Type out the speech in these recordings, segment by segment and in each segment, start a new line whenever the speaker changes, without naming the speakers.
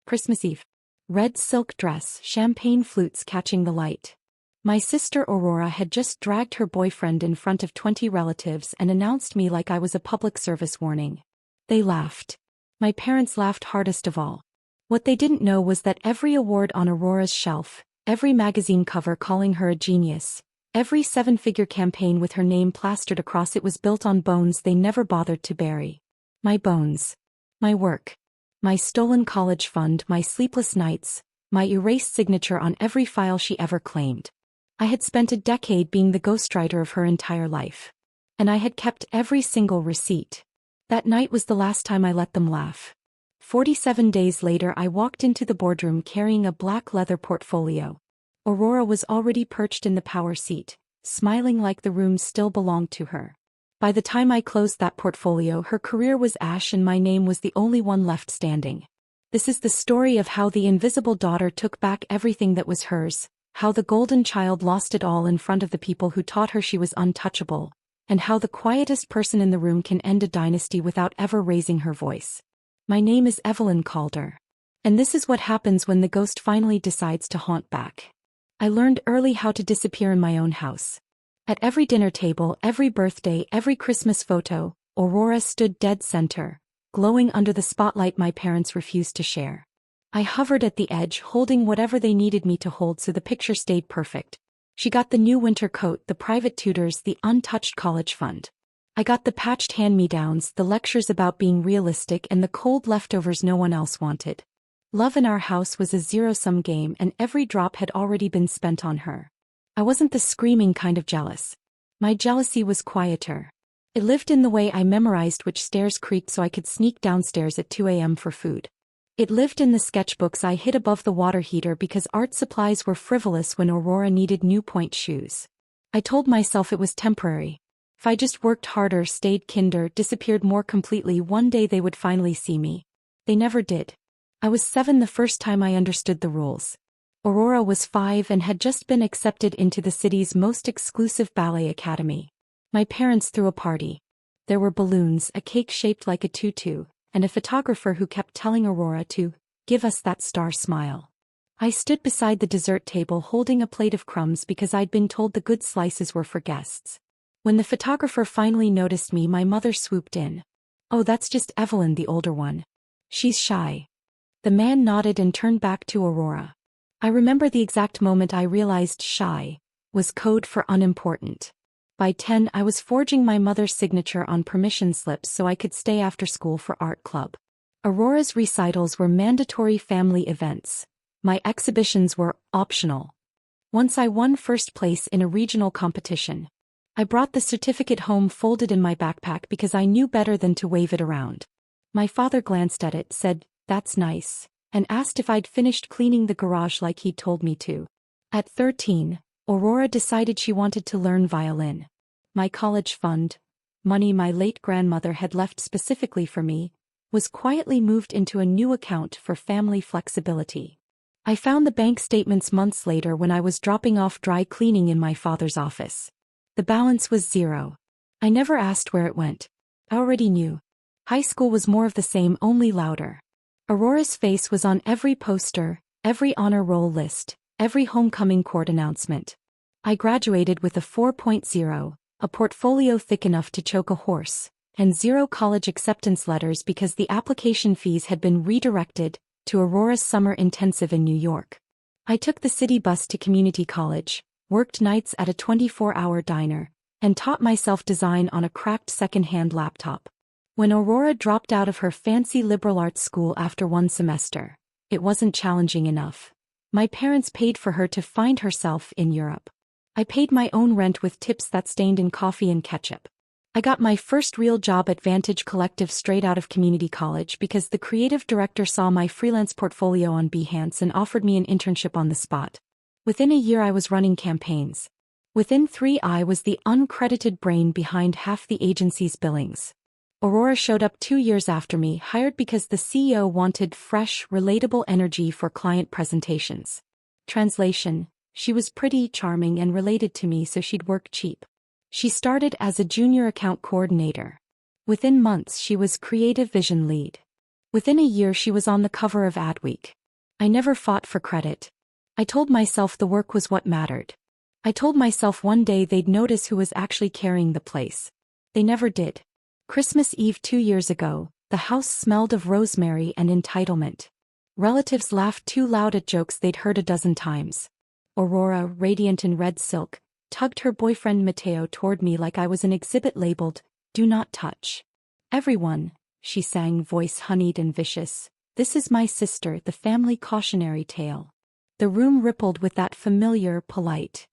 Christmas Eve. Red silk dress, champagne flutes catching the light. My sister Aurora had just dragged her boyfriend in front of 20 relatives and announced me like I was a public service warning. They laughed. My parents laughed hardest of all. What they didn't know was that every award on Aurora's shelf, every magazine cover calling her a genius, every seven-figure campaign with her name plastered across it was built on bones they never bothered to bury. My bones. My work. My stolen college fund, my sleepless nights, my erased signature on every file she ever claimed. I had spent a decade being the ghostwriter of her entire life. And I had kept every single receipt. That night was the last time I let them laugh. 47 days later I walked into the boardroom carrying a black leather portfolio. Aurora was already perched in the power seat, smiling like the room still belonged to her. By the time I closed that portfolio, her career was ash and my name was the only one left standing. This is the story of how the invisible daughter took back everything that was hers, how the golden child lost it all in front of the people who taught her she was untouchable, and how the quietest person in the room can end a dynasty without ever raising her voice. My name is Evelyn Calder. And this is what happens when the ghost finally decides to haunt back. I learned early how to disappear in my own house. At every dinner table, every birthday, every Christmas photo, Aurora stood dead center, glowing under the spotlight my parents refused to share. I hovered at the edge, holding whatever they needed me to hold so the picture stayed perfect. She got the new winter coat, the private tutors, the untouched college fund. I got the patched hand-me-downs, the lectures about being realistic, and the cold leftovers no one else wanted. Love in our house was a zero-sum game, and every drop had already been spent on her. I wasn't the screaming kind of jealous. My jealousy was quieter. It lived in the way I memorized which stairs creaked so I could sneak downstairs at 2 a.m. for food. It lived in the sketchbooks I hid above the water heater because art supplies were frivolous when Aurora needed new point shoes. I told myself it was temporary. If I just worked harder, stayed kinder, disappeared more completely, one day they would finally see me. They never did. I was 7 the first time I understood the rules. Aurora was 5 and had just been accepted into the city's most exclusive ballet academy. My parents threw a party. There were balloons, a cake shaped like a tutu, and a photographer who kept telling Aurora to give us that star smile. I stood beside the dessert table holding a plate of crumbs because I'd been told the good slices were for guests. When the photographer finally noticed me, my mother swooped in. "Oh, that's just Evelyn, the older one. She's shy." The man nodded and turned back to Aurora. I remember the exact moment I realized shy was code for unimportant. By 10, I was forging my mother's signature on permission slips so I could stay after school for art club. Aurora's recitals were mandatory family events. My exhibitions were optional. Once I won first place in a regional competition. I brought the certificate home folded in my backpack because I knew better than to wave it around. My father glanced at it, said, "That's nice," and asked if I'd finished cleaning the garage like he'd told me to. At 13, Aurora decided she wanted to learn violin. My college fund, money my late grandmother had left specifically for me, was quietly moved into a new account for family flexibility. I found the bank statements months later when I was dropping off dry cleaning in my father's office. The balance was 0. I never asked where it went. I already knew. High school was more of the same, only louder. Aurora's face was on every poster, every honor roll list, every homecoming court announcement. I graduated with a 4.0, a portfolio thick enough to choke a horse, and 0 college acceptance letters because the application fees had been redirected to Aurora's summer intensive in New York. I took the city bus to community college, worked nights at a 24-hour diner, and taught myself design on a cracked second-hand laptop. When Aurora dropped out of her fancy liberal arts school after 1 semester, it wasn't challenging enough. My parents paid for her to find herself in Europe. I paid my own rent with tips that stained in coffee and ketchup. I got my first real job at Vantage Collective straight out of community college because the creative director saw my freelance portfolio on Behance and offered me an internship on the spot. Within a year I was running campaigns. Within 3 I was the uncredited brain behind half the agency's billings. Aurora showed up 2 years after me, hired because the CEO wanted fresh, relatable energy for client presentations. Translation: she was pretty, charming, and related to me, so she'd work cheap. She started as a junior account coordinator. Within months she was creative vision lead. Within a year she was on the cover of Adweek. I never fought for credit. I told myself the work was what mattered. I told myself one day they'd notice who was actually carrying the place. They never did. Christmas Eve 2 years ago, the house smelled of rosemary and entitlement. Relatives laughed too loud at jokes they'd heard a dozen times. Aurora, radiant in red silk, tugged her boyfriend Matteo toward me like I was an exhibit labeled, "Do not touch." "Everyone," she sang, voice honeyed and vicious, "this is my sister," the family cautionary tale. The room rippled with that familiar, polite,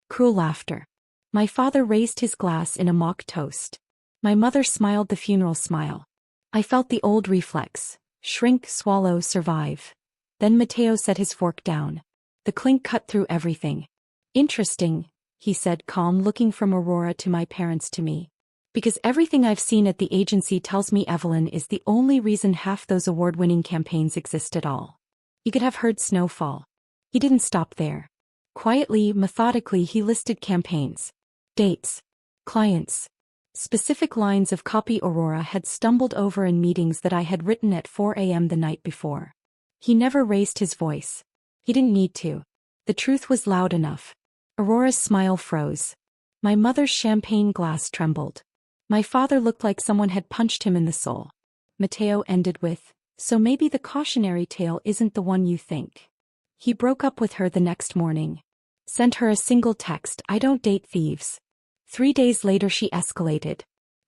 cruel laughter. My father raised his glass in a mock toast. My mother smiled the funeral smile. I felt the old reflex: shrink, swallow, survive. Then Matteo set his fork down. The clink cut through everything. "Interesting," he said, calm, looking from Aurora to my parents to me. "Because everything I've seen at the agency tells me Evelyn is the only reason half those award-winning campaigns exist at all." You could have heard snow fall. He didn't stop there. Quietly, methodically, he listed campaigns, dates, clients, specific lines of copy Aurora had stumbled over in meetings that I had written at 4 a.m. the night before. He never raised his voice. He didn't need to. The truth was loud enough. Aurora's smile froze. My mother's champagne glass trembled. My father looked like someone had punched him in the soul. Matteo ended with, "So maybe the cautionary tale isn't the one you think." He broke up with her the next morning. Sent her a single text: "I don't date thieves." 3 days later she escalated.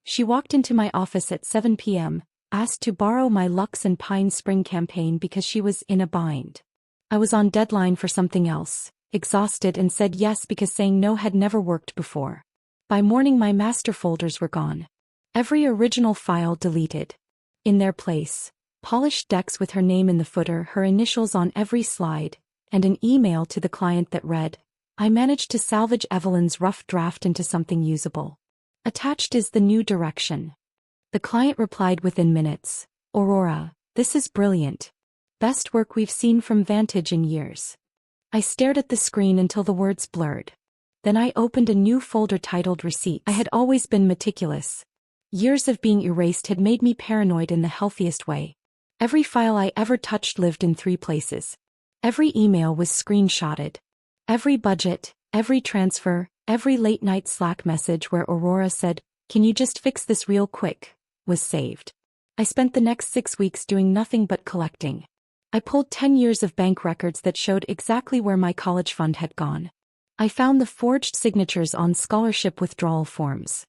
She walked into my office at 7 p.m., asked to borrow my Lux and Pine Spring campaign because she was in a bind. I was on deadline for something else, exhausted, and said yes because saying no had never worked before. By morning my master folders were gone. Every original file deleted. In their place, polished decks with her name in the footer, her initials on every slide, and an email to the client that read, "I managed to salvage Evelyn's rough draft into something usable. Attached is the new direction." The client replied within minutes, "Aurora, this is brilliant. Best work we've seen from Vantage in years." I stared at the screen until the words blurred. Then I opened a new folder titled Receipts. I had always been meticulous. Years of being erased had made me paranoid in the healthiest way. Every file I ever touched lived in 3 places. Every email was screenshotted. Every budget, every transfer, every late-night Slack message where Aurora said, "Can you just fix this real quick?" was saved. I spent the next 6 weeks doing nothing but collecting. I pulled 10 years of bank records that showed exactly where my college fund had gone. I found the forged signatures on scholarship withdrawal forms.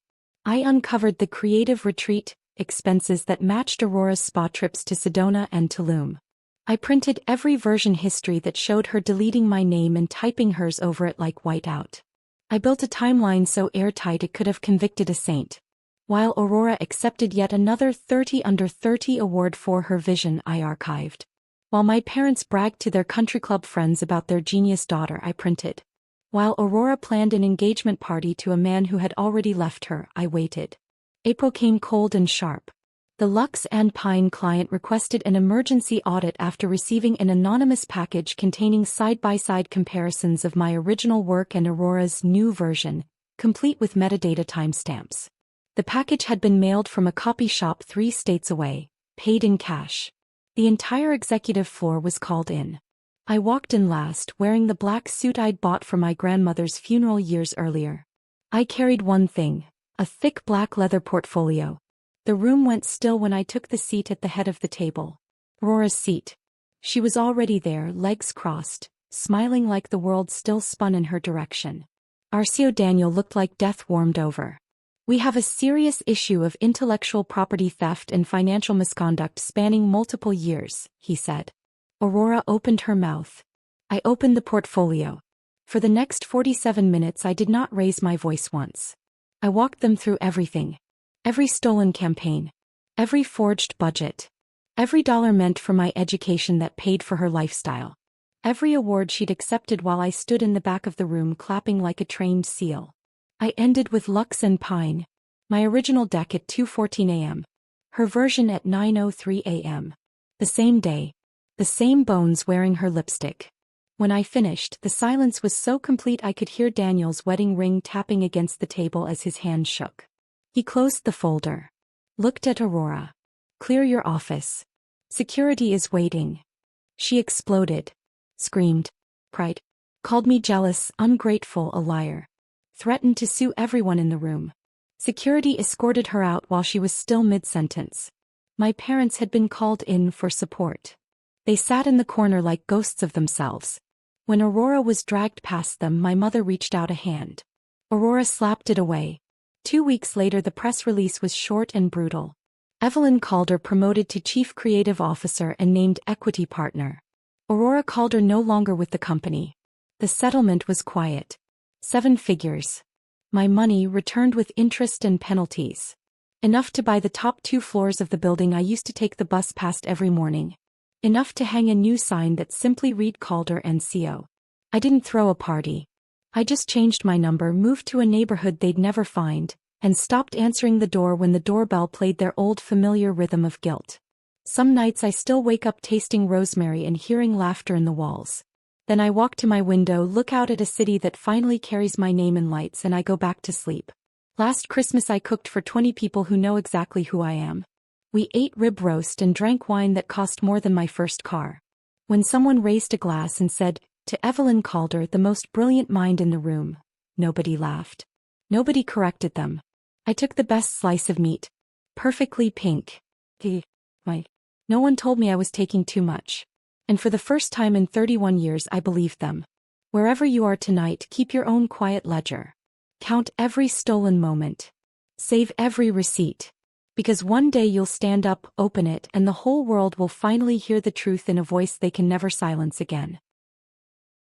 I uncovered the creative retreat expenses that matched Aurora's spa trips to Sedona and Tulum. I printed every version history that showed her deleting my name and typing hers over it like whiteout. I built a timeline so airtight it could have convicted a saint. While Aurora accepted yet another 30 under 30 award for her vision, I archived. While my parents bragged to their country club friends about their genius daughter, I printed. While Aurora planned an engagement party to a man who had already left her, I waited. April came cold and sharp. The Lux and Pine client requested an emergency audit after receiving an anonymous package containing side-by-side comparisons of my original work and Aurora's new version, complete with metadata timestamps. The package had been mailed from a copy shop 3 states away, paid in cash. The entire executive floor was called in. I walked in last, wearing the black suit I'd bought for my grandmother's funeral years earlier. I carried one thing, a thick black leather portfolio. The room went still when I took the seat at the head of the table. Aurora's seat. She was already there, legs crossed, smiling like the world still spun in her direction. Arcio Daniel looked like death warmed over. "We have a serious issue of intellectual property theft and financial misconduct spanning multiple years," he said. Aurora opened her mouth. I opened the portfolio. For the next 47 minutes I did not raise my voice once. I walked them through everything. Every stolen campaign. Every forged budget. Every dollar meant for my education that paid for her lifestyle. Every award she'd accepted while I stood in the back of the room clapping like a trained seal. I ended with Lux and Pine. My original deck at 2:14 a.m. Her version at 9:03 a.m. The same day. The same bones wearing her lipstick. When I finished, the silence was so complete I could hear Daniel's wedding ring tapping against the table as his hand shook. He closed the folder. Looked at Aurora. "Clear your office. Security is waiting." She exploded. Screamed. Cried. Called me jealous, ungrateful, a liar. Threatened to sue everyone in the room. Security escorted her out while she was still mid-sentence. My parents had been called in for support. They sat in the corner like ghosts of themselves. When Aurora was dragged past them, my mother reached out a hand. Aurora slapped it away. 2 weeks later, the press release was short and brutal. Evelyn Calder promoted to Chief Creative Officer and named Equity Partner. Aurora Calder no longer with the company. The settlement was quiet. 7 figures. My money returned with interest and penalties. Enough to buy the top 2 floors of the building I used to take the bus past every morning. Enough to hang a new sign that simply read Calder and CO. I didn't throw a party. I just changed my number, moved to a neighborhood they'd never find, and stopped answering the door when the doorbell played their old familiar rhythm of guilt. Some nights I still wake up tasting rosemary and hearing laughter in the walls. Then I walk to my window, look out at a city that finally carries my name in lights, and I go back to sleep. Last Christmas I cooked for 20 people who know exactly who I am. We ate rib roast and drank wine that cost more than my first car. When someone raised a glass and said, "To Evelyn Calder, the most brilliant mind in the room," nobody laughed. Nobody corrected them. I took the best slice of meat. Perfectly pink. No one told me I was taking too much. And for the first time in 31 years I believed them. Wherever you are tonight, keep your own quiet ledger. Count every stolen moment. Save every receipt. Because one day you'll stand up, open it, and the whole world will finally hear the truth in a voice they can never silence again.